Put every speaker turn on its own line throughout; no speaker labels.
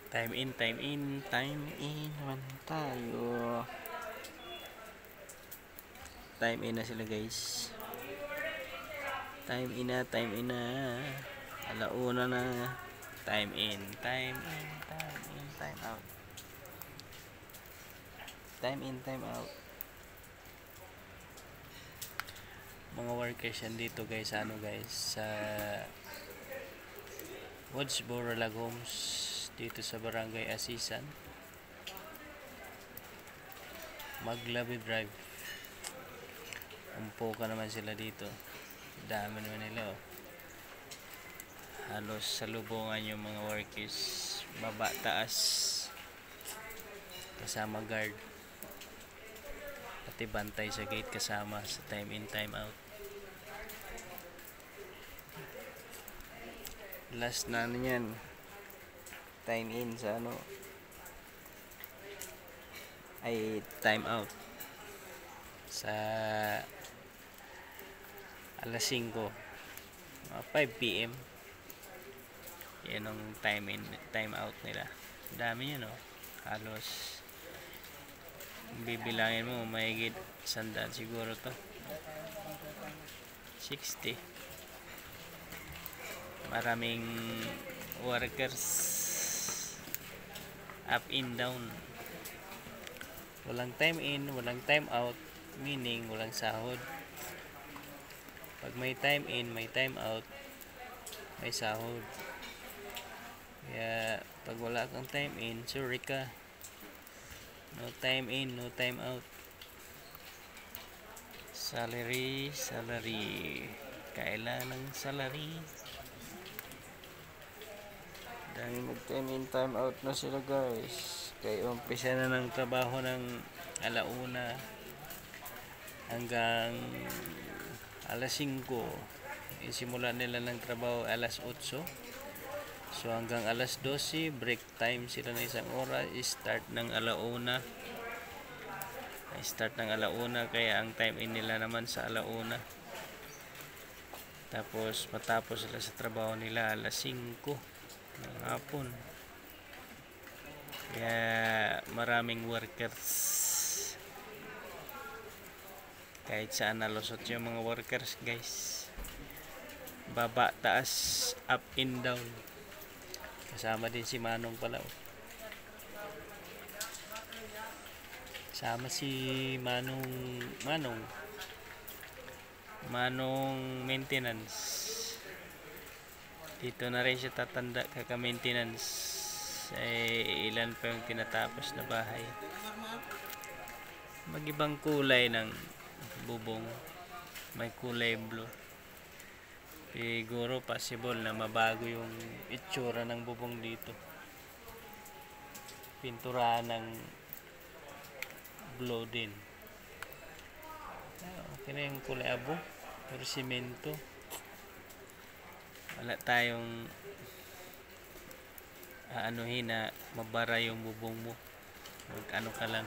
Time in, time in, time in naman tayo. Time in na sila guys. Time in na, time in na. Alauna na. Time in, time in, time in, time out. Time in, time out. Mga workers yan dito guys, ano guys, sa Woodsboro Lagos, dito sa Barangay Asisan, Maglabi Drive. Umpo ka naman sila dito. Dami naman nila oh. Halos salubungan yung mga workers, baba taas, kasama guard, pati bantay sa gate kasama sa time in time out. Last na yan, time in sa ano ay time out sa alas 5, 5 PM. Yan ang time in, time out nila. Dami yun oh. Halos bibilangin mo mahigit 100 siguro to. 60. Maraming workers, up in down. Walang time in, walang time out, meaning walang sahod. Pag may time in, may time out, may sahod. Kaya pag wala kang time in, sorry ka. No time in, no time out. Salary, salary. Kailan ng salary? Dahil mag time in, time out na sila guys. Kaya umpisa na ng trabaho ng alauna hanggang alas 5. Isimula nila ng trabaho alas 8. So hanggang alas 12, break time sila na isang oras, start ng alauna. Start ng alauna, kaya ang time in nila naman sa alauna. Tapos matapos sila sa trabaho nila alas 5 ng hapon. Kaya maraming workers. Kahit saan nalusot yung mga workers guys. Baba, taas, up and down. Kasama din si Manong pala. Kasama si Manong maintenance. Dito na rin siya tatanda kaka-maintenance. Ilan pa yung tinatapos na bahay. Mag-ibang kulay ng bubong. May kulay blue. Siguro possible na mabago yung itsura ng bubong dito. Pinturahan ng blue din. Okay na yung kulay abo. Pero simento. Wala tayong aanuhin na mabara yung bubong mo. Ano ka lang.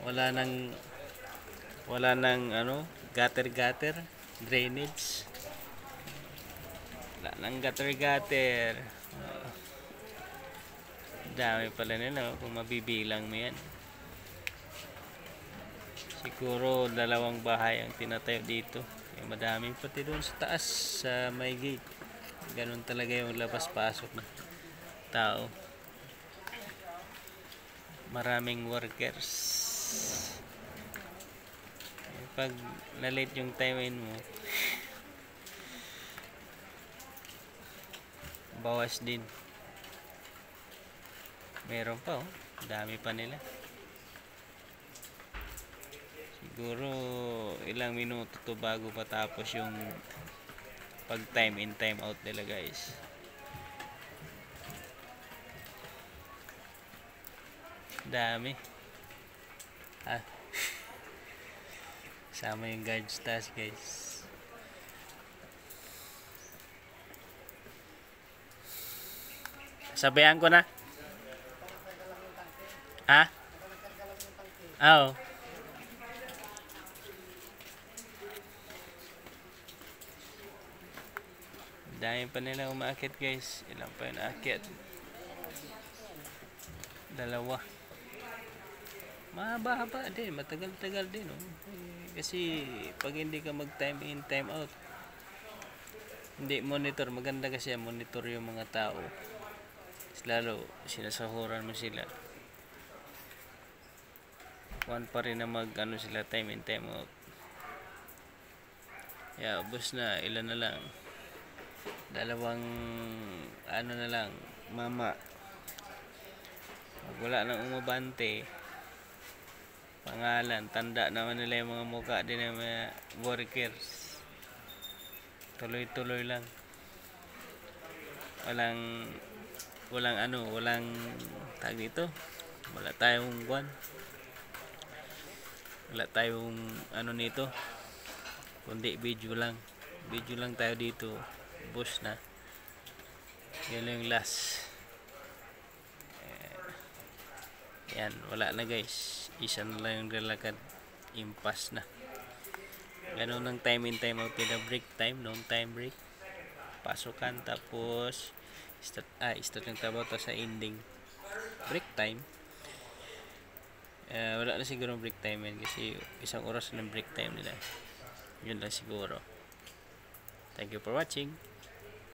Wala nang gutter drainage. Wala nang gutter. Dami pala nila kung mabibilang mo yan. Siguro 2 bahay ang tinatayo dito. Madaming pati doon sa taas sa may gate. Ganun talaga yung labas-pasok na tao. Maraming workers. Pag na-late yung time in mo, bawas din. Meron pa oh. Dami pa nila. Siguro ilang minuto to bago matapos yung pag time in time out nila guys. Dami. Sama yung guards task guys. Sabayan ko na. Oo. Dahil pa nila umaakit guys. Ilan pa yung aakyat. Dalawa. Mahaba-haba din, matagal-tagal din, oh. Kasi pag hindi ka mag time in, time out, hindi monitor, maganda kasi monitor yung mga tao. Lalo sinasahuran mo sila. One pa rin na mag sila time in, time out. Ubos na, ilan na lang. Dalawang na lang, mama. Pag wala nang umabante, pangalan, tanda naman nila yung mga mukha din ng mga workers. Tuloy-tuloy lang. Walang tag dito. Wala tayong nito. Kundi video lang tayo dito. Bus na. Yan yung last. Yan, wala na guys. Isa na lang yung lalakad. Impas na. Ganun ang time in, time out. Pina break time, noong time break. Pasukan, tapos start ng trabaho sa ending. Break time. Wala na siguro break time yan kasi isang oras na break time nila. Yun lang siguro. Thank you for watching.